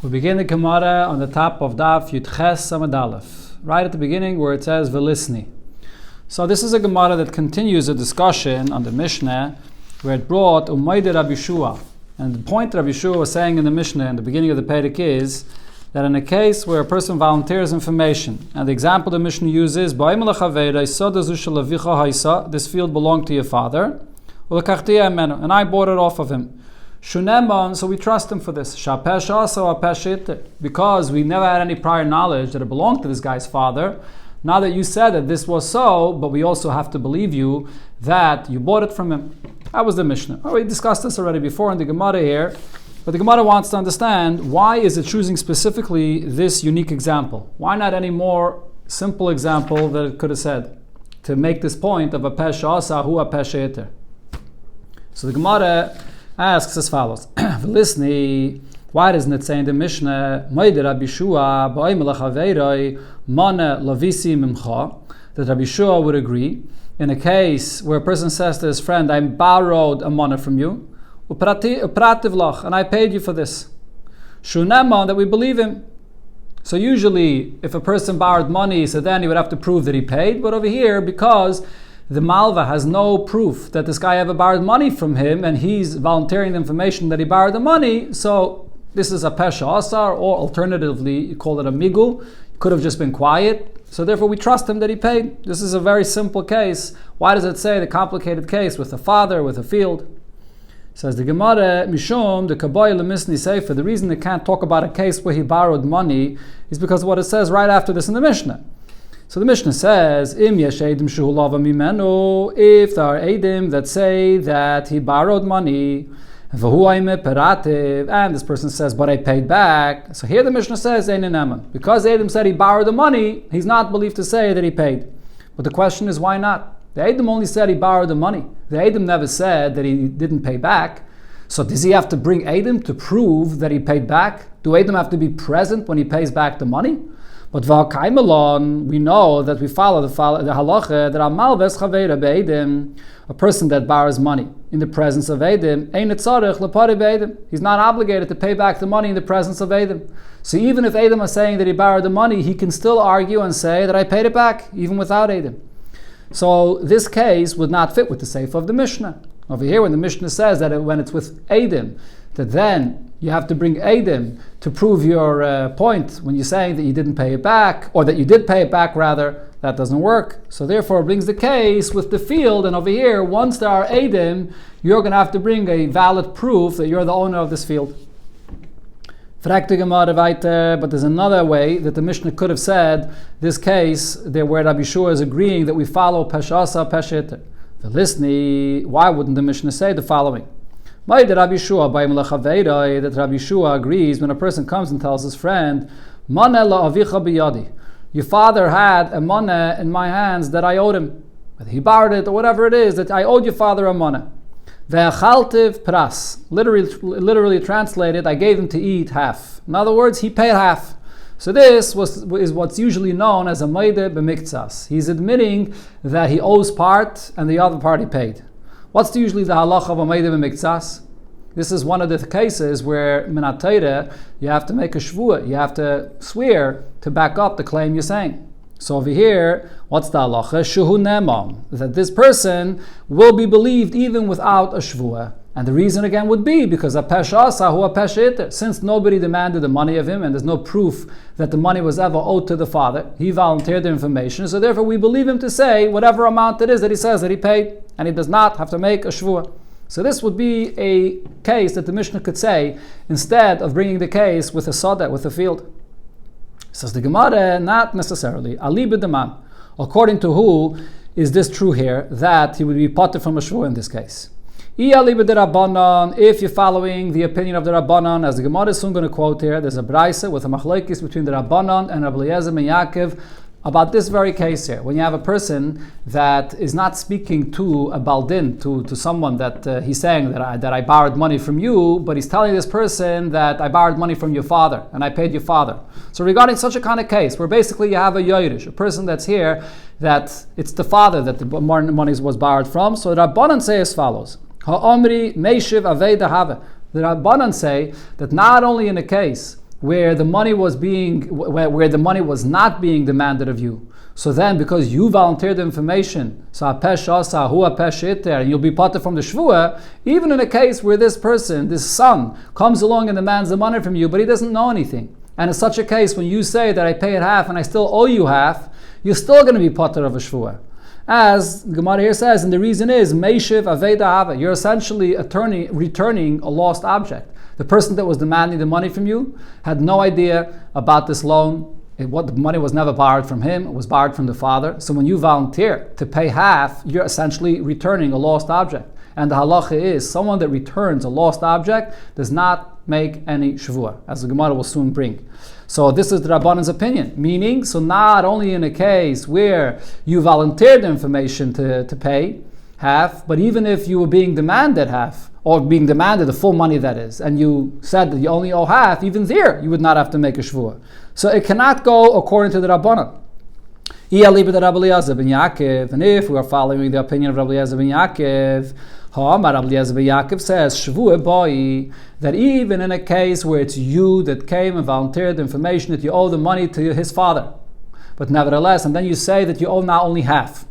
We begin the Gemara on the top of Daf Yud Ches Samad Aleph, right at the beginning where it says Velisni. So this is a Gemara that continues a discussion on the Mishnah where it brought Umayde Rabbi Shua. And the point Rabbi Shua was saying in the Mishnah in the beginning of the Perek is that in a case where a person volunteers information, and the example the Mishnah uses, this field belonged to your father, and I bought it off of him. So we trust him for this. Because we never had any prior knowledge that it belonged to this guy's father. Now that you said that this was so, but we also have to believe you that you bought it from him. That was the Mishnah. We discussed this already before in the Gemara here, but the Gemara wants to understand why is it choosing specifically this unique example? Why not any more simple example that it could have said to make this point of a pesha asa hu a pesha eter? So the Gemara asks as follows: Listen, why doesn't it say in the Mishnah, that Rabbi Shua would agree in a case where a person says to his friend, I borrowed a money from you, and I paid you for this. That we believe him. So usually, if a person borrowed money, so then he would have to prove that he paid. But over here, because the Malva has no proof that this guy ever borrowed money from him, and he's volunteering the information that he borrowed the money, so this is a pesha asar, or alternatively, you call it a migu. He could have just been quiet. So therefore, we trust him that he paid. This is a very simple case. Why does it say the complicated case with a father, with a field? Says the Gemara, Mishum, the Kaboy Lemisni Sefer, the reason they can't talk about a case where he borrowed money is because of what it says right after this in the Mishnah. So the Mishnah says, Im yesh eidim shehu lava mimenu, if there are eidim that say that he borrowed money, and this person says, but I paid back. So here the Mishnah says, because eidim said he borrowed the money, he's not believed to say that he paid. But the question is, why not? The eidim only said he borrowed the money. The eidim never said that he didn't pay back. So does he have to bring eidim to prove that he paid back? Do eidim have to be present when he pays back the money? But we know that we follow the halacha that amal ves chavera be'edim, a person that borrows money in the presence of edim, ein tzarich lepari be'edim. He's not obligated to pay back the money in the presence of edim. So even if edim are saying that he borrowed the money, he can still argue and say that I paid it back, even without edim. So this case would not fit with the sefer of the Mishnah. Over here, when the Mishnah says that when it's with edim, that then you have to bring edim to prove your point when you're saying that you didn't pay it back, or that you did pay it back rather, that doesn't work. So therefore it brings the case with the field, and over here, once there are edim, you're going to have to bring a valid proof that you're the owner of this field. But there's another way that the Mishnah could have said this case there where Rabbi Shua is agreeing that we follow Peshasa Peshet. Why wouldn't the Mishnah say the following? That Rabbi Shua agrees when a person comes and tells his friend, your father had a money in my hands that I owed him. Whether he borrowed it or whatever it is, that I owed your father a money. Ve'achaltiv pras, literally translated, I gave him to eat half. In other words, he paid half. So this is what's usually known as a moide b'miktsas. He's admitting that he owes part and the other part he paid. What's usually the halacha of a moide b'miktsas? This is one of the cases where minat Torah, you have to make a shvua, you have to swear to back up the claim you're saying. So over here, what's the halacha? Shuhu nemam, that this person will be believed even without a shvua. And the reason again would be because a pesha sahu a pesha iter. Since nobody demanded the money of him and there's no proof that the money was ever owed to the father, he volunteered the information, so therefore we believe him to say whatever amount it is that he says that he paid, and he does not have to make a shvua. So this would be a case that the Mishnah could say instead of bringing the case with a soda, with a field. Says the Gemara, not necessarily. Ali b'deman. According to who is this true here, that he would be potter from a shvua in this case? If you're following the opinion of the Rabbanan, as the Gemara is soon going to quote here, there's a braisa with a machlokes between the Rabbanan and Rabbi Eliezer ben Yaakov about this very case here. When you have a person that is not speaking to a baldin, to someone that he's saying that I borrowed money from you, but he's telling this person that I borrowed money from your father and I paid your father. So regarding such a kind of case, where basically you have a yoirish, a person that's here, that it's the father that the money was borrowed from, so the Rabbanan say as follows: Ha'omri meishiv avei dahave. The Rabbanan say that not only in a case where the money was not being demanded of you. So then, because you volunteered the information, so apesh asa hu apesh iter, and you'll be potter from the shvua, even in a case where this person, this son, comes along and demands the money from you, but he doesn't know anything. And in such a case, when you say that I pay it half and I still owe you half, you're still going to be potter of a shvua. As Gemara here says, and the reason is, meishiv aveda hava, you're essentially returning a lost object. The person that was demanding the money from you had no idea about this loan. The money was never borrowed from him, it was borrowed from the father. So when you volunteer to pay half, you're essentially returning a lost object. And the halacha is, someone that returns a lost object does not make any shavua, as the Gemara will soon bring. So this is the Rabbanan's opinion, meaning, so not only in a case where you volunteered the information to pay half, but even if you were being demanded half, or being demanded the full money that is, and you said that you only owe half, even there you would not have to make a shvua. So it cannot go according to the Rabbanan. And if we are following the opinion of Rabbi Eliezer ben Yaakov, Rabbi Eliezer ben Yaakov says, Shvua boi, that even in a case where it's you that came and volunteered the information that you owe the money to his father, but nevertheless, and then you say that you owe now only half.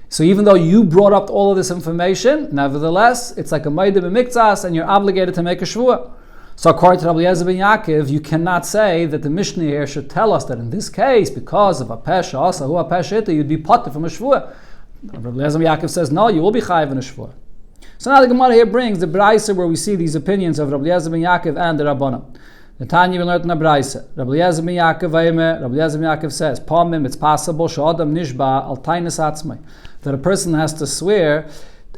So even though you brought up all of this information, nevertheless, it's like a maida b'miktzas, and you're obligated to make a shvua. So according to Rabbi Eliezer ben Yaakov, you cannot say that the Mishnah here should tell us that in this case, because of a pesha, also who a pesha, you'd be potter from a shvua. Rabbi Eliezer ben Yaakov says, no, you will be chayiv in a shvua. So now the Gemara here brings the Braisa where we see these opinions of Rabbi Eliezer ben Yaakov and the Rabbanan. The Tanya we learned in the Braisa. Rabbi Eliezer ben Yaakov says, Pamim, it's possible, Sh'adam nishba al tainas atzmai, that a person has to swear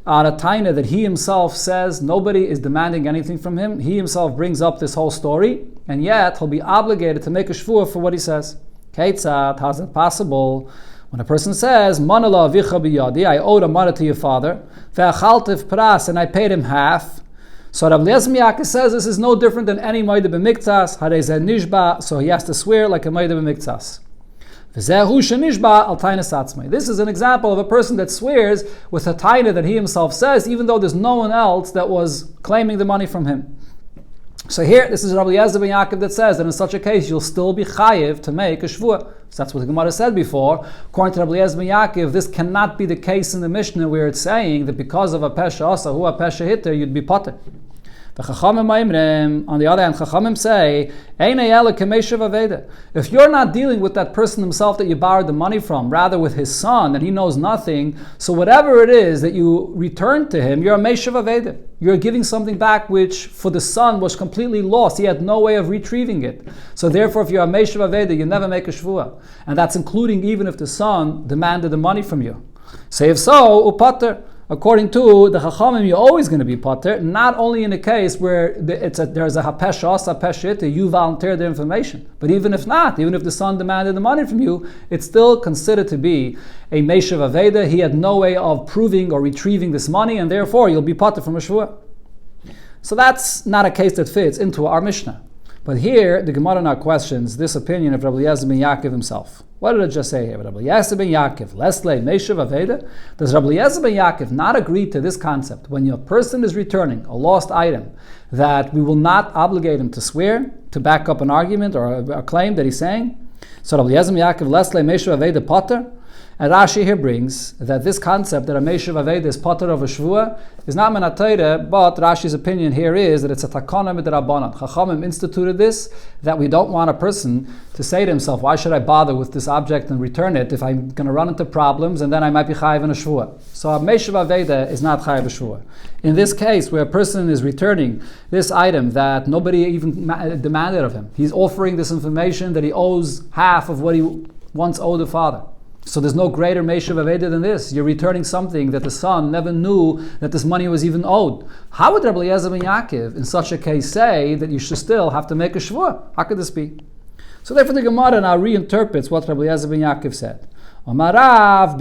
on a taina that he himself says nobody is demanding anything from him. He himself brings up this whole story, and yet he'll be obligated to make a shvua for what he says. Keitzat, how's it possible? When a person says, Manala avicha biyadi, I owed a money to your father, ve'achaltiv pras, and I paid him half. So Rabbi Eliezer ben Yaakov says this is no different than any maida b'miktzas, harei nishba, so he has to swear like a maida b'miktzas. This is an example of a person that swears with a taina that he himself says, even though there's no one else that was claiming the money from him. So here, this is Rabbi Eliezer ben Yaakov that says that in such a case, you'll still be chayiv to make a shvua. So that's what the Gemara said before. According to Rabbi Eliezer ben Yaakov, this cannot be the case in the Mishnah where it's saying that because of a pesha asa, who a pesha hitter, you'd be potter. On the other hand, Chachamim say, if you're not dealing with that person himself that you borrowed the money from, rather with his son, and he knows nothing, so whatever it is that you return to him, you're a meishav aveda. You're giving something back which for the son was completely lost. He had no way of retrieving it. So therefore, if you're a meishav aveda, you never make a shvua. And that's including even if the son demanded the money from you. Say if so, upater. According to the Chachamim, you're always going to be potter, not only in a case where there's a hapesh asa peshit, you volunteered the information, but even if not, even if the son demanded the money from you, it's still considered to be a meishav aveda. He had no way of proving or retrieving this money, and therefore you'll be potter from a shvua. So that's not a case that fits into our Mishnah. But here, the Gemara now questions this opinion of Rabbi Eliezer ben Yaakov himself. What did it just say here? Rabbi Eliezer ben Yaakov, Lesle Meishav Aveda. Does Rabbi Eliezer ben Yaakov not agree to this concept? When your person is returning a lost item, that we will not obligate him to swear to back up an argument or a claim that he's saying? So Rabbi Eliezer ben Yaakov, Lesle Meishav Aveda Potter. And Rashi here brings that this concept that a meishav aveda is potter of a shvua is not min haTorah, but Rashi's opinion here is that it's a takana midrabanan. Chachamim instituted this, that we don't want a person to say to himself, why should I bother with this object and return it if I'm going to run into problems and then I might be chayiv in a shvua. So a meishav aveda is not chayiv a shvua. In this case, where a person is returning this item that nobody even demanded of him, he's offering this information that he owes half of what he once owed the father. So there's no greater meishav aveda than this. You're returning something that the son never knew that this money was even owed. How would Rabbi Eliezer ben Yaakov in such a case say that you should still have to make a shvua? How could this be? So therefore the Gemara now reinterprets what Rabbi Eliezer ben Yaakov said. Rabbi Eliezer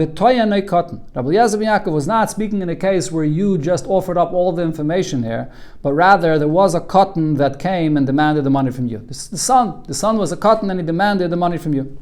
ben Yaakov was not speaking in a case where you just offered up all the information there, but rather there was a cotton that came and demanded the money from you. The son was a cotton and he demanded the money from you.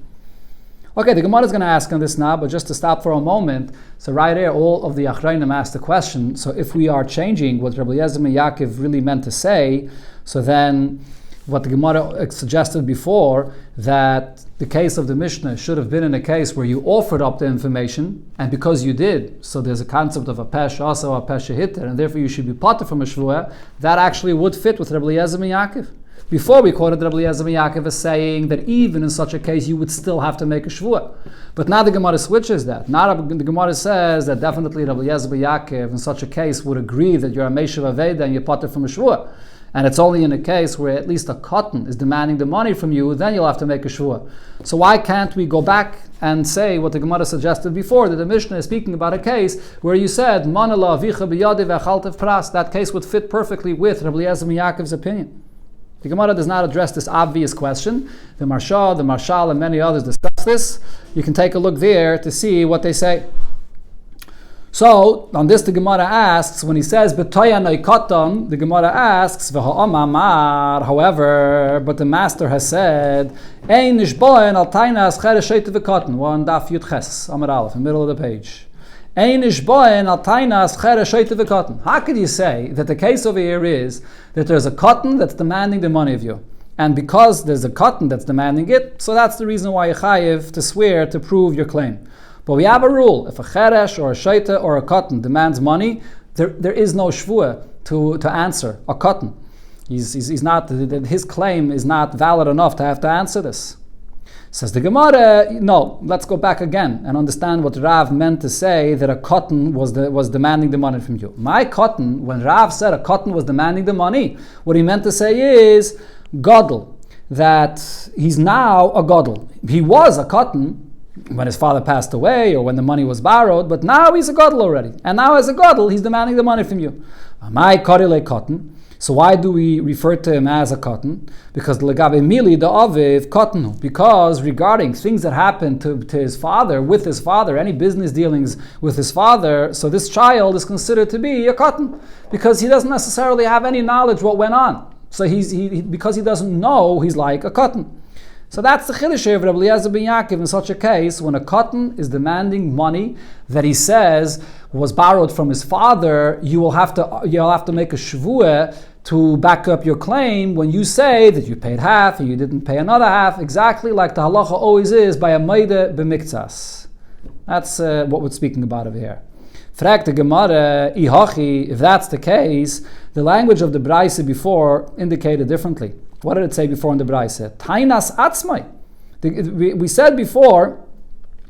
Okay, the Gemara is going to ask on this now, but just to stop for a moment, so right here, all of the Achrayim asked the question, so if we are changing what Rabbi Eliezer ben Yaakov really meant to say, so then what the Gemara suggested before, that the case of the Mishnah should have been in a case where you offered up the information, and because you did, so there's a concept of a pesh also, a pesh hitter, and therefore you should be potter from a shvuah, that actually would fit with Rabbi Eliezer ben Yaakov. Before we quoted Rabbi Eliezer ben Yaakov as saying that even in such a case you would still have to make a shvuah. But now the Gemara switches that. Now the Gemara says that definitely Rabbi Eliezer ben Yaakov in such a case would agree that you're a meishav aveda and you're potter from a shvuah. And it's only in a case where at least a cotton is demanding the money from you, then you'll have to make a shvuah. So why can't we go back and say what the Gemara suggested before, that the Mishnah is speaking about a case where you said, Manala avicha b'yadi v'achaltev pras, that case would fit perfectly with Rabbi Eliezer ben Yaakov's opinion. The Gemara does not address this obvious question. The Marsha, the Marshal, and many others discuss this. You can take a look there to see what they say. So, on this the Gemara asks, when he says, B'toyanoi koton, the Gemara asks, V'ha'omamar, however, but the master has said, Ein nishboen al tainas cheresh sheite v'koton, we're on Daf Yud Ches, Amar Aleph, in the middle of the page. Ein nishboen al tainas cheresh sheite v'koton. How could you say that the case over here is that there's a cotton that's demanding the money of you? And because there's a cotton that's demanding it, so that's the reason why you're chayiv to swear to prove your claim. But we have a rule: if a cheresh or a shaita or a cotton demands money, there is no shvuah to answer a cotton. He's not, his claim is not valid enough to have to answer this. Says the Gemara, no, let's go back again and understand what Rav meant to say that a cotton was demanding the money from you. My cotton, when Rav said a cotton was demanding the money, what he meant to say is gadol, that he's now a gadol. He was a cotton when his father passed away or when the money was borrowed, but now he's a gadol already. And now as a gadol, he's demanding the money from you. My korile cotton. So why do we refer to him as a cotton? Because legabe mili da aviv cotton. Because regarding things that happened to his father, with his father, any business dealings with his father, so this child is considered to be a cotton because he doesn't necessarily have any knowledge what went on. So because he doesn't know, he's like a cotton. So that's the chiddush of Rabbi Eliezer ben Yaakov in such a case when a cotton is demanding money that he says was borrowed from his father. You'll have to make a shvuah to back up your claim when you say that you paid half and you didn't pay another half, exactly like the halacha always is by a maida b'miktsas. That's what we're speaking about over here. Frag the Gemara, ihachi, if that's the case, the language of the Braise before indicated differently. What did it say before in the Braise? Tainas atzmai. We said before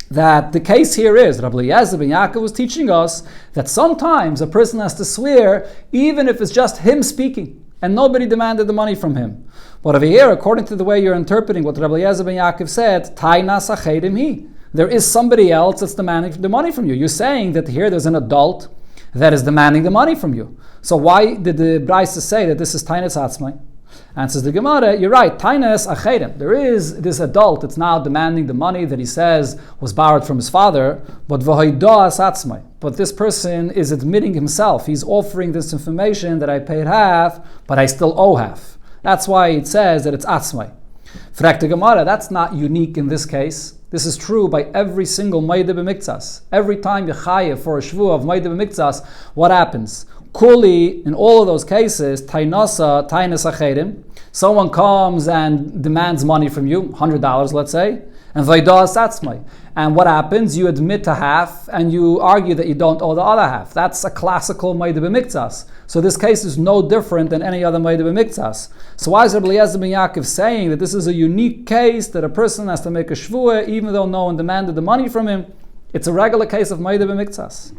that the case here is, Rabbi Eliezer ben Yaakov was teaching us that sometimes a person has to swear even if it's just him speaking and nobody demanded the money from him. But over here, according to the way you're interpreting what Rabbi Eliezer ben Yaakov said, Tainas achedim hi. There is somebody else that's demanding the money from you. You're saying that here there's an adult that is demanding the money from you. So why did the Braise say that this is Tainas atzmai? Answers the Gemara, you're right, Tainas achedim. There is this adult that's now demanding the money that he says was borrowed from his father, but v'hoidas atzmai. But this person is admitting himself. He's offering this information that I paid half, but I still owe half. That's why it says that it's atzmai. Frag the Gemara, that's not unique in this case. This is true by every single maida b'miktsas. Every time you chayev for a shvuah of maida b'miktsas, what happens? Kuli, in all of those cases, tainas achedim, someone comes and demands money from you, $100, let's say, and vaydas atzmai. And what happens? You admit to half, and you argue that you don't owe the other half. That's a classical maida b'miktsas. So this case is no different than any other maida b'miktsas. So why is Rabbi Eliezer ben Yaakov saying that this is a unique case that a person has to make a shvuah even though no one demanded the money from him? It's a regular case of maida b'miktsas.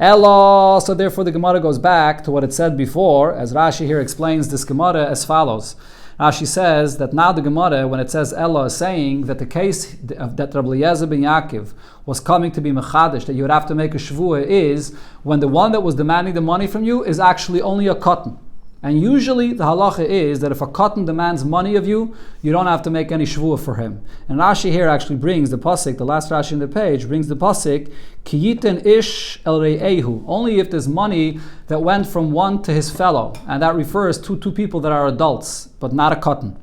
Elo, so therefore the Gemara goes back to what it said before, as Rashi here explains this Gemara as follows. Rashi says that now the Gemara, when it says Elo, is saying that the case that Rabbi Eliezer ben Yaakov was coming to be mechadish, that you would have to make a shvuah, is when the one that was demanding the money from you is actually only a cotton. And usually the halacha is that if a cotton demands money of you, you don't have to make any shvuah for him. And Rashi here actually brings the pasuk, the last Rashi in the page, brings the pasuk, ki yiten ish el re'ehu, only if there's money that went from one to his fellow. And that refers to two people that are adults, but not a cotton.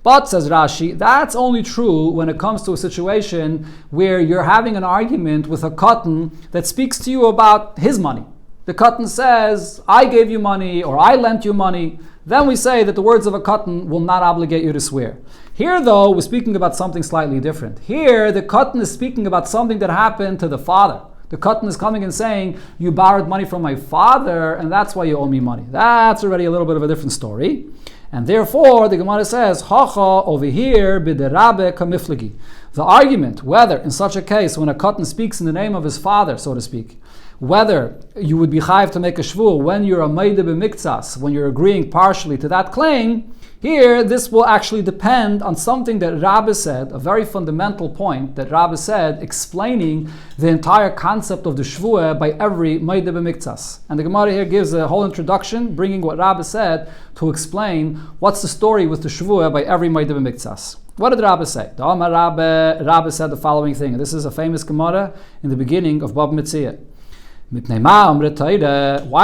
But, says Rashi, that's only true when it comes to a situation where you're having an argument with a cotton that speaks to you about his money. The cotton says, I gave you money or I lent you money. then we say that the words of a katan will not obligate you to swear. Here, though, we're speaking about something slightly different. Here, the katan is speaking about something that happened to the father. The katan is coming and saying, you borrowed money from my father, and that's why you owe me money. That's already a little bit of a different story. And therefore, the Gemara says, Hacha over here, b'derabe kamiflagi. The argument, whether in such a case, when a katan speaks in the name of his father, so to speak, whether you would be chayiv to make a shvur when you're a meide b'miktsas, when you're agreeing partially to that claim, here this will actually depend on something that Rabbi said, a very fundamental point that Rabbi said, explaining the entire concept of the shvur by every meide b'miktsas. And the Gemara here gives a whole introduction, bringing what Rabbi said to explain what's the story with the shvur by every meide b'miktsas. What did Rabbi say? The Amar Rabbi said the following thing. This is a famous Gemara in the beginning of Bab Metzia. Why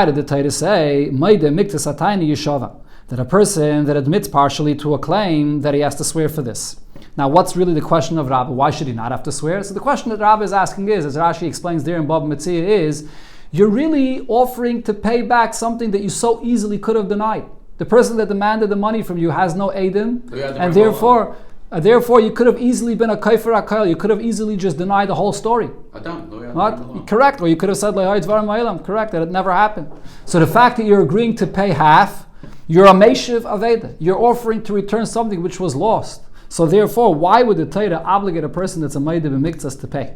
did the Torah say that a person that admits partially to a claim that he has to swear for this? Now, what's really the question of Rabbi? Why should he not have to swear? So the question that Rabbi is asking is, as Rashi explains there in Bab Metzia, is you're really offering to pay back something that you so easily could have denied. The person that demanded the money from you has no edim, and therefore you could have easily been a kaifer akayel. You could have easily just denied the whole story. Correct. Or you could have said, correct, that it never happened. So the fact that you're agreeing to pay half, you're a meishiv aveda. You're offering to return something which was lost. So therefore, why would the Torah obligate a person that's a meide b'miktsas to pay?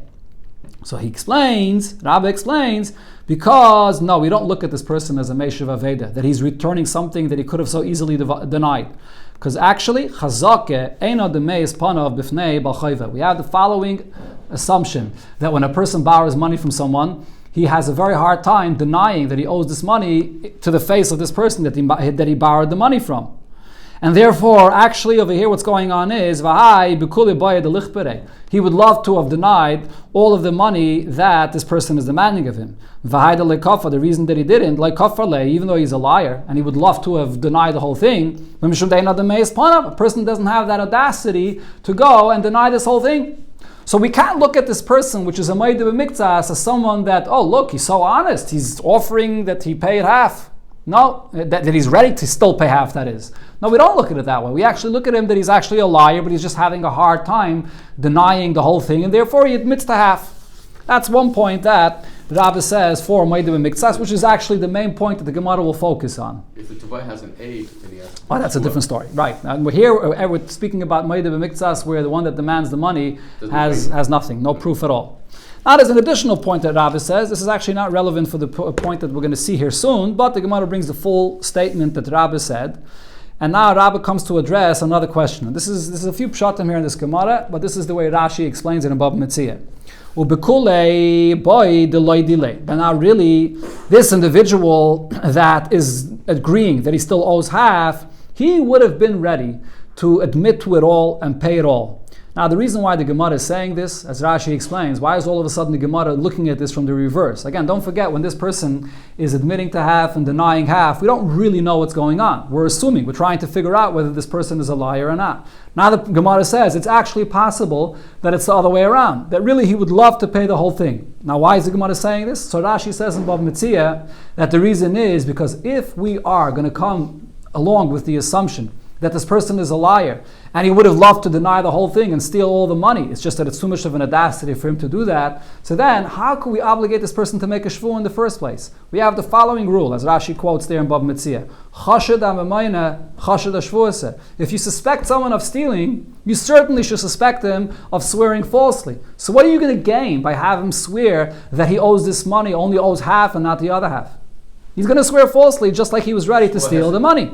So Rabbi explains, because no, we don't look at this person as a meishiv aveda, that he's returning something that he could have so easily denied. Because actually, chazake eino demeis panav b'fnei b'chayva. We have the following assumption, that when a person borrows money from someone, he has a very hard time denying that he owes this money to the face of this person that he borrowed the money from. And therefore, actually over here what's going on is, he would love to have denied all of the money that this person is demanding of him. The reason that he didn't, even though he's a liar, and he would love to have denied the whole thing, a person doesn't have that audacity to go and deny this whole thing. So we can't look at this person, which is a meide b'miktsas, as someone that, oh look, he's so honest, he's offering that he paid half. No, that he's ready to still pay half, that is. No, we don't look at it that way. We actually look at him that he's actually a liar, but he's just having a hard time denying the whole thing, and therefore he admits to half. That's one point that the Rabbi says for meide b'miktsas, which is actually the main point that the Gemara will focus on. If the Tuvah has an aid, then he has to that's a different story. Right. And we're speaking about meide b'miktsas, where the one that demands the money has nothing, no proof at all. Now, there's an additional point that Rabbi says. This is actually not relevant for the point that we're going to see here soon, but the Gemara brings the full statement that Rabbi said. And now Rabbi comes to address another question. And this is a few pshatim here in this Gemara, but this is the way Rashi explains it in Bab Metzia. But now really, this individual that is agreeing that he still owes half, he would have been ready to admit to it all and pay it all. Now, the reason why the Gemara is saying this, as Rashi explains, why is all of a sudden the Gemara looking at this from the reverse? Again, don't forget, when this person is admitting to half and denying half, we don't really know what's going on. We're assuming, we're trying to figure out whether this person is a liar or not. Now the Gemara says it's actually possible that it's the other way around, that really he would love to pay the whole thing. Now, why is the Gemara saying this? So Rashi says in Bab Metzia that the reason is because if we are going to come along with the assumption that this person is a liar, and he would have loved to deny the whole thing and steal all the money. It's just that it's too much of an audacity for him to do that. So then, how can we obligate this person to make a shvur in the first place? We have the following rule, as Rashi quotes there in Bab Metzia. If you suspect someone of stealing, you certainly should suspect him of swearing falsely. So what are you going to gain by having him swear that he owes this money, only owes half and not the other half? He's going to swear falsely, just like he was ready to steal the money.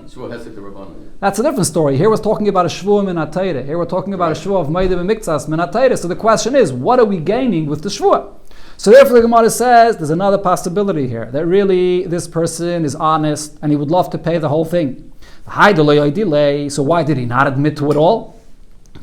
That's a different story. Here we're talking about a shvur min ha-Torah. Here we're talking about a shvur of meide b'miktsas min ha-Torah. So the question is, what are we gaining with the shvur? So therefore the Gemara says, there's another possibility here, that really this person is honest and he would love to pay the whole thing. So why did he not admit to it all?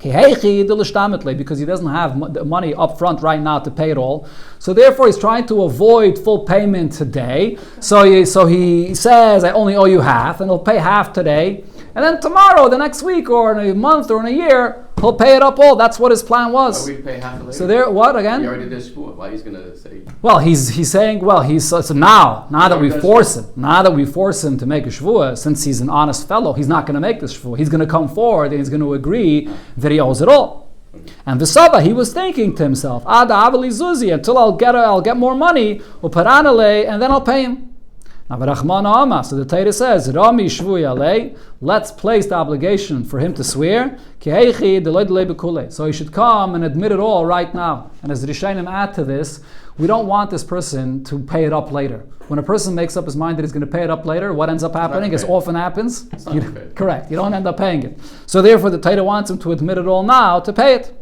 Because he doesn't have the money up front right now to pay it all. So therefore he's trying to avoid full payment today. So he says, I only owe you half, and he'll pay half today. And then tomorrow, the next week, or in a month, or in a year, He'll pay it up all. That's what his plan was. Why we pay half later? So there, what again? He already did shvuah. Why he's going to say? Well, he's saying, so now that we force him to make a shvuah, since he's an honest fellow, he's not going to make this shvuah. He's going to come forward and he's going to agree that he owes it all. And the Saba, he was thinking to himself, Ada avali zuzi, until I'll get more money, uparanale, and then I'll pay him. Now, so the Torah says, Rami shvuya alei, let's place the obligation for him to swear, so he should come and admit it all right now. And as the Rishonim add to this, we don't want this person to pay it up later. When a person makes up his mind that he's going to pay it up later, what ends up happening, as often happens, correct, you don't end up paying it. So therefore the Torah wants him to admit it all now to pay it.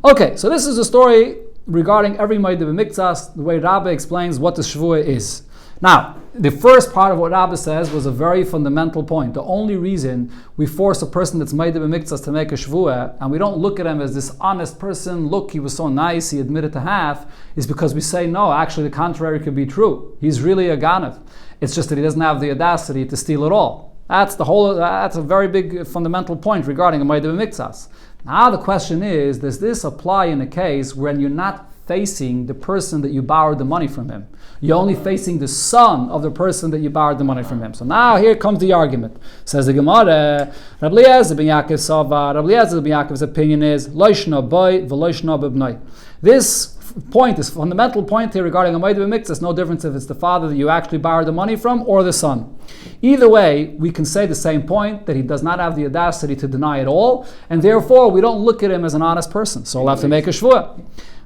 Okay, so this is a story regarding every Moed B'Miktzas, the way Rabbi explains what the Shvuah is. Now, the first part of what Rabbi says was a very fundamental point. The only reason we force a person that's Moed B'Miktzas to make a Shvuah, and we don't look at him as this honest person, look, he was so nice, he admitted to half, is because we say, no, actually the contrary could be true. He's really a Ganav. It's just that he doesn't have the audacity to steal it all. That's a very big fundamental point regarding a Moed B'Miktzas. Now the question is, does this apply in a case when you're not facing the person that you borrowed the money from him? You're only facing the son of the person that you borrowed the money from him. So now here comes the argument. Says the Gemara, Rabbi Eliezer ben Yaakov's opinion is, Loishna boy v'loishna b'bnai. This point, this fundamental point here regarding a Moed B'Miktzas, no difference if it's the father that you actually borrowed the money from or the son. Either way, we can say the same point, that he does not have the audacity to deny it all, and therefore we don't look at him as an honest person. So we'll have to make a shvuah.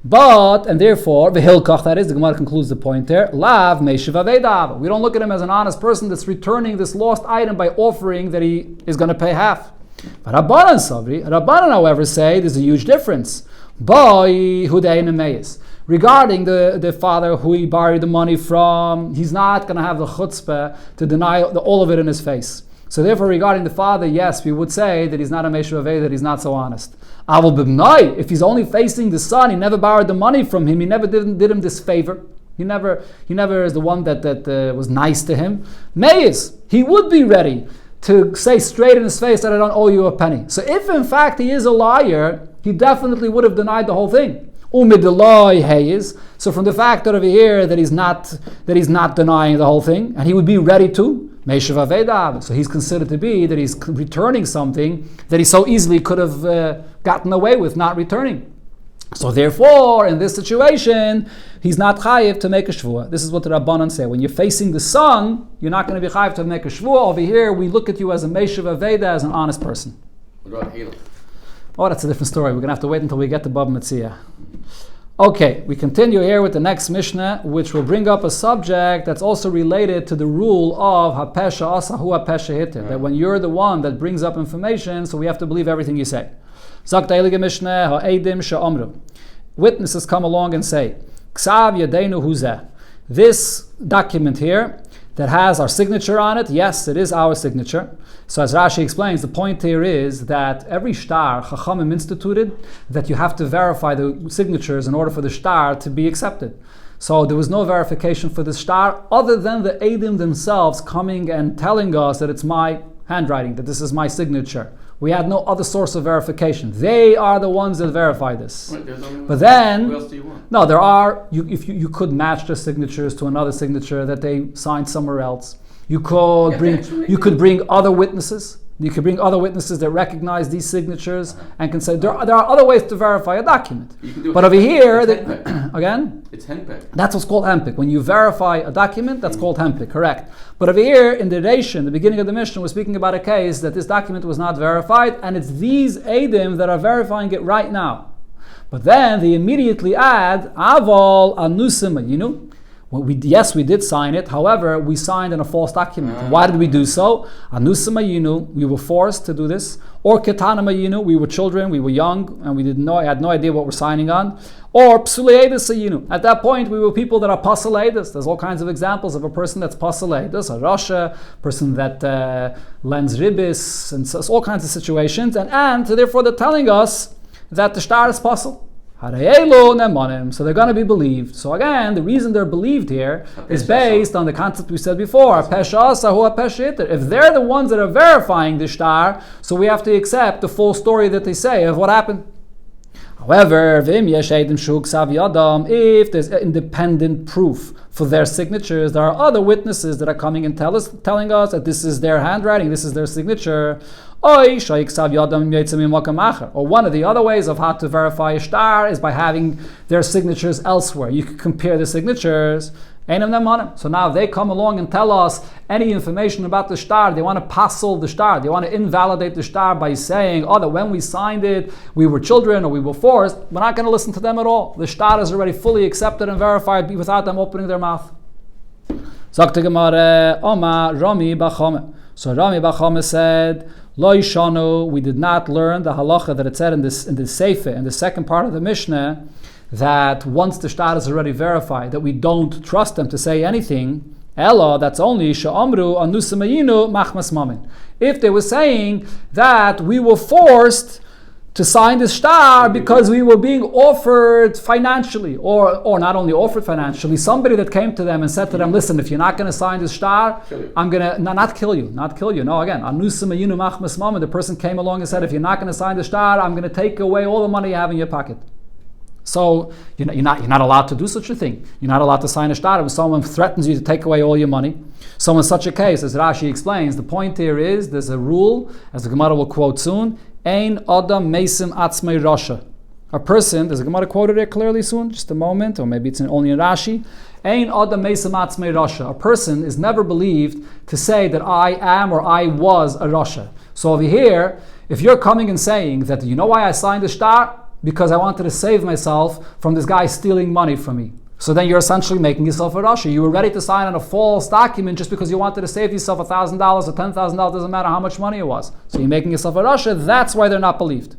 But, and therefore, v'hilkach, that is, the Gemara concludes the point there, lav meishiv aveidav. We don't look at him as an honest person that's returning this lost item by offering that he is going to pay half. But Rabbanan, however, say there's a huge difference. Regarding the father who he borrowed the money from, he's not going to have the chutzpah to deny all of it in his face. So therefore, regarding the father, yes, we would say that he's not a meishuv avei, that he's not so honest. Aval b'bnai, if he's only facing the son, he never borrowed the money from him, he never did him this favor. He never is the one that was nice to him. Meis, he would be ready to say straight in his face that I don't owe you a penny. So if in fact he is a liar, he definitely would have denied the whole thing. So from the fact that over here that he's not denying the whole thing, and he would be ready to, so he's considered to be that he's returning something that he so easily could have gotten away with not returning. So therefore, in this situation, he's not chayiv to make a shvuah. This is what the Rabbanan say. When you're facing the son, you're not going to be chayiv to make a shvuah. Over here, we look at you as a meishuv aveda, as an honest person. What about Halach? Oh, that's a different story. We're going to have to wait until we get to Bab Metzia. Okay, we continue here with the next Mishnah, which will bring up a subject that's also related to the rule of hapesha asahu hapesha hitir, that when you're the one that brings up information, so we have to believe everything you say. Zakt Eilige Mishnah ha'edim she'amru. Witnesses come along and say, Ksav yadeinu huzeh. This document here that has our signature on it, yes, it is our signature. So as Rashi explains, the point here is that every shtar, Chachamim instituted, that you have to verify the signatures in order for the shtar to be accepted. So there was no verification for the shtar other than the Eidim themselves coming and telling us that it's my handwriting, that this is my signature. We had no other source of verification. They are the ones that verify this. Right, but then, who else do you want? No, there are. You could match the signatures to another signature that they signed somewhere else. You could bring other witnesses. You could bring other witnesses that recognize these signatures and can say there are other ways to verify a document. But over here, again, it's henpek. That's what's called henpek. When you verify a document, that's called henpek, correct. But over here, in the Reishon, the beginning of the Mishnah, we're speaking about a case that this document was not verified, and it's these Eidim that are verifying it right now. But then they immediately add, Aval anusim, we did sign it. However, we signed in a false document. Why did we do so? Anusim mayinu, we were forced to do this. Or ketana mayinu, we were children, we were young, and I had no idea what we're signing on. Or psuleidus ayinu. At that point, we were people that are pasuleidus. There's all kinds of examples of a person that's pasuleidus, a rasha, person that lends ribis, and so all kinds of situations. And so therefore, they're telling us that the shtar is pasul. So they're going to be believed. So again, the reason they're believed here is based on the concept we said before. If they're the ones that are verifying the shtar, so we have to accept the full story that they say of what happened. However, if there's independent proof for their signatures, there are other witnesses that are coming and telling us that this is their handwriting, this is their signature. Or one of the other ways of how to verify a shtar is by having their signatures elsewhere. You can compare the signatures. So now they come along and tell us any information about the shtar. They want to passel the shtar. They want to invalidate the shtar by saying, that when we signed it, we were children or we were forced. We're not going to listen to them at all. The shtar is already fully accepted and verified without them opening their mouth. So Rami Bachome said, Lo Yishanu, we did not learn the halacha that it said in the Sefer, in the second part of the Mishnah, that once the shtar is already verified, that we don't trust them to say anything. Ella, that's only she'amru anusamayinu machmas mamin. If they were saying that we were forced to sign this shtar because we were being offered financially, or not only offered financially, somebody that came to them and said to them, listen, if you're not going to sign this shtar, I'm going to not kill you. No, again, anusamayinu machmas mamin. The person came along and said, if you're not going to sign the shtar, I'm going to take away all the money you have in your pocket. So you're not allowed to do such a thing. You're not allowed to sign a shtar if someone threatens you to take away all your money. So in such a case, as Rashi explains, the point here is there's a rule, as the Gemara will quote soon, Ein Adam Mesim Atzmei Rasha. A person, there's a Gemara quoted here clearly soon, just a moment, or maybe it's only in Rashi. Ein Adam Mesim Atzmei Rasha. A person is never believed to say that I am or I was a Rasha. So over here, if you're coming and saying that, you know why I signed the shtar? Because I wanted to save myself from this guy stealing money from me. So then you're essentially making yourself a Rasha. You were ready to sign on a false document just because you wanted to save yourself $1,000 or $10,000, doesn't matter how much money it was. So you're making yourself a Rasha, that's why they're not believed.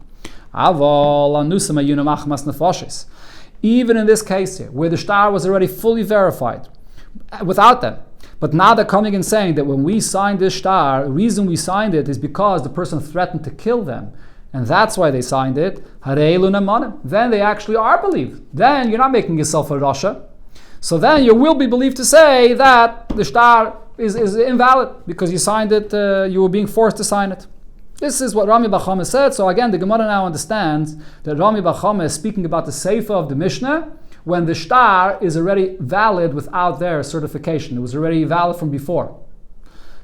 Even in this case here, where the shtar was already fully verified, without them, but now they're coming and saying that when we signed this shtar, the reason we signed it is because the person threatened to kill them. And that's why they signed it. Then they actually are believed. Then you're not making yourself a Rasha. So then you will be believed to say that the shtar is invalid because you signed it, you were being forced to sign it. This is what Rami Bachome said. So again, the Gemara now understands that Rami Bachome is speaking about the Sefer of the Mishnah when the shtar is already valid without their certification. It was already valid from before.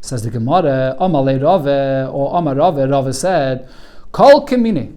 Says the Gemara, Amalei Rave, or Amar Rave said, Kol Kemini.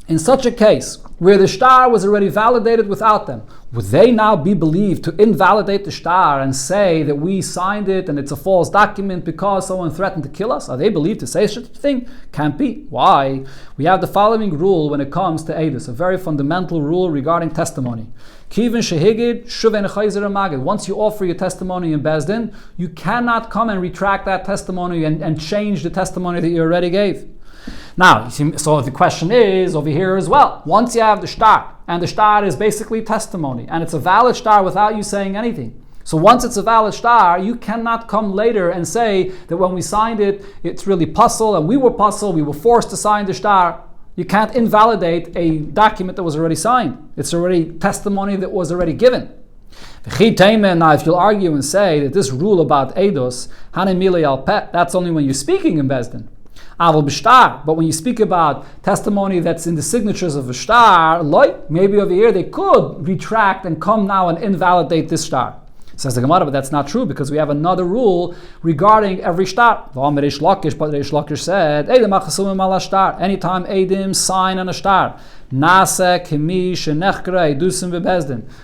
In such a case, where the shtar was already validated without them, would they now be believed to invalidate the shtar and say that we signed it and it's a false document because someone threatened to kill us? Are they believed to say such a thing? Can't be. Why? We have the following rule when it comes to Eidus, a very fundamental rule regarding testimony. Kivin shehigid shuven chayzer magid. Once you offer your testimony in Bezdin, you cannot come and retract that testimony and change the testimony that you already gave. Now, so the question is over here as well. Once you have the shtar, and the shtar is basically testimony, and it's a valid shtar without you saying anything. So once it's a valid shtar, you cannot come later and say that when we signed it, it's really puzzle, and we were puzzled, we were forced to sign the shtar. You can't invalidate a document that was already signed. It's already testimony that was already given. Now, if you'll argue and say that this rule about eidos, that's only when you're speaking in Bezdin. But when you speak about testimony that's in the signatures of a shtar, maybe over here they could retract and come now and invalidate this shtar. Says the Gemara, but that's not true because we have another rule regarding every shtar. But Reish Lakish said, anytime Eidim sign on a shtar,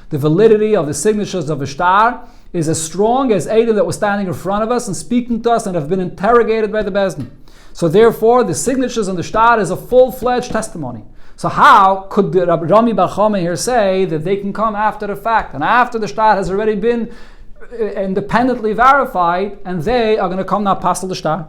the validity of the signatures of a shtar is as strong as Eidim that was standing in front of us and speaking to us and have been interrogated by the Bezdin. So therefore, the signatures on the shtar is a full-fledged testimony. So how could the Rami Bachome here say that they can come after the fact, and after the shtar has already been independently verified, and they are going to come now past the shtar?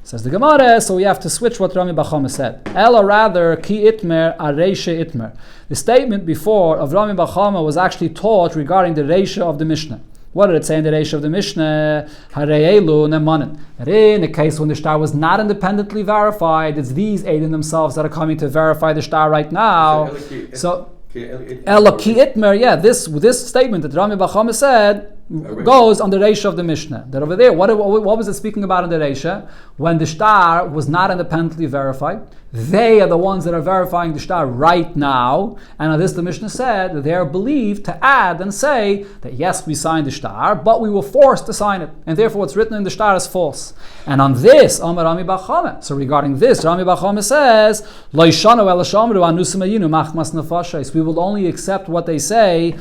Says the Gemara, so we have to switch what Rami Bachome said. Ella rather, ki itmer, areisha itmer. The statement before of Rami Bachome was actually taught regarding the reisha of the Mishnah. What did it say in the reisha of the Mishnah? Hareyelu nemanin. That in the case when the shtar was not independently verified, it's these Eidim themselves that are coming to verify the shtar right now. If Elaki Itmer, yeah, this statement that Rami Bar Chama said goes on the Reisha of the Mishnah. That over there, what was it speaking about in the Reisha? When the shtar was not independently verified, they are the ones that are verifying the shtar right now. And on this, the Mishnah said that they are believed to add and say that yes, we signed the shtar, but we were forced to sign it, and therefore what's written in the shtar is false. And on this, Amar Rami Bar Chama. So regarding this, Rami Bar Chama says, Lo yishanu ela shamru anusim ayinu machmas nefashos. We will only accept what they say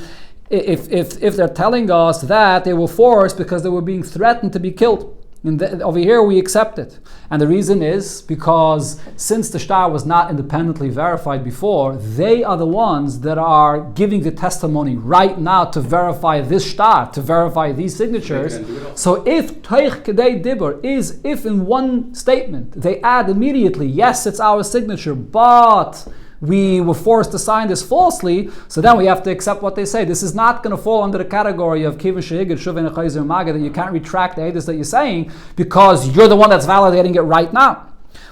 if they're telling us that they were forced because they were being threatened to be killed. Over here we accept it. And the reason is because since the shtar was not independently verified before, they are the ones that are giving the testimony right now to verify this shtar, to verify these signatures. So if Teich Kedei Dibur is if in one statement they add immediately, yes, it's our signature, but we were forced to sign this falsely, so then we have to accept what they say. This is not going to fall under the category of Kivin Shehigid, Shuvin Echayzer Maga, that you can't retract the edus that you're saying because you're the one that's validating it right now.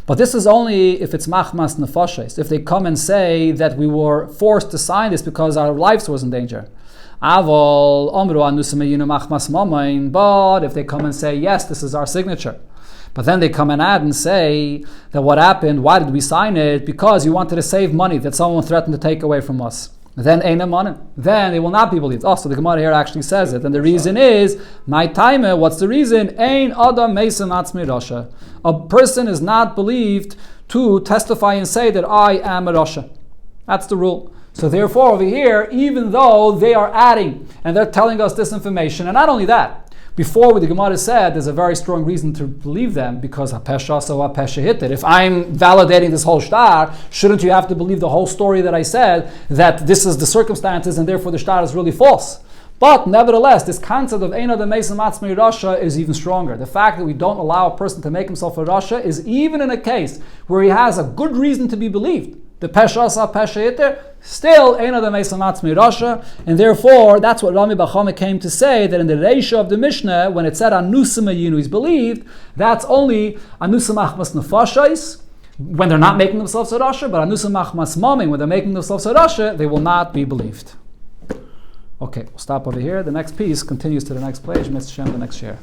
But this is only if it's Machmas Nefashes, if they come and say that we were forced to sign this because our lives was in danger. Avol Omru Anusameyinu Machmas Mamain, but if they come and say, yes, this is our signature, but then they come and add and say that what happened, why did we sign it? Because you wanted to save money that someone threatened to take away from us. Then Ein Amanim. Then they will not be believed. So the Gemara here actually says it. And the reason is, my timer, what's the reason? Ein Adam Meisen Atzmi Rasha. A person is not believed to testify and say that I am a Rasha. That's the rule. So therefore over here, even though they are adding and they're telling us this information, and not only that, before what the Gemara said, there's a very strong reason to believe them because HaPesha so HaPesha hit it. If I'm validating this whole shtar, shouldn't you have to believe the whole story that I said, that this is the circumstances and therefore the shtar is really false? But nevertheless, this concept of Eino de Meisam Atzmei Rasha is even stronger. The fact that we don't allow a person to make himself a Rasha is even in a case where he has a good reason to be believed. The Pesha sa Pesha Yitter, still Eino de Meisam Atzmei Rasha, and therefore that's what Rami Bar Chama came to say, that in the Reisha of the Mishnah, when it said Anusim Ayinu is believed, that's only Anusim Achmas Nefashais, when they're not making themselves a Rasha, but Anusim Achmas Maming, when they're making themselves a Rasha, they will not be believed. Okay, we'll stop over here. The next piece continues to the next page, Mr. Shem, the next share.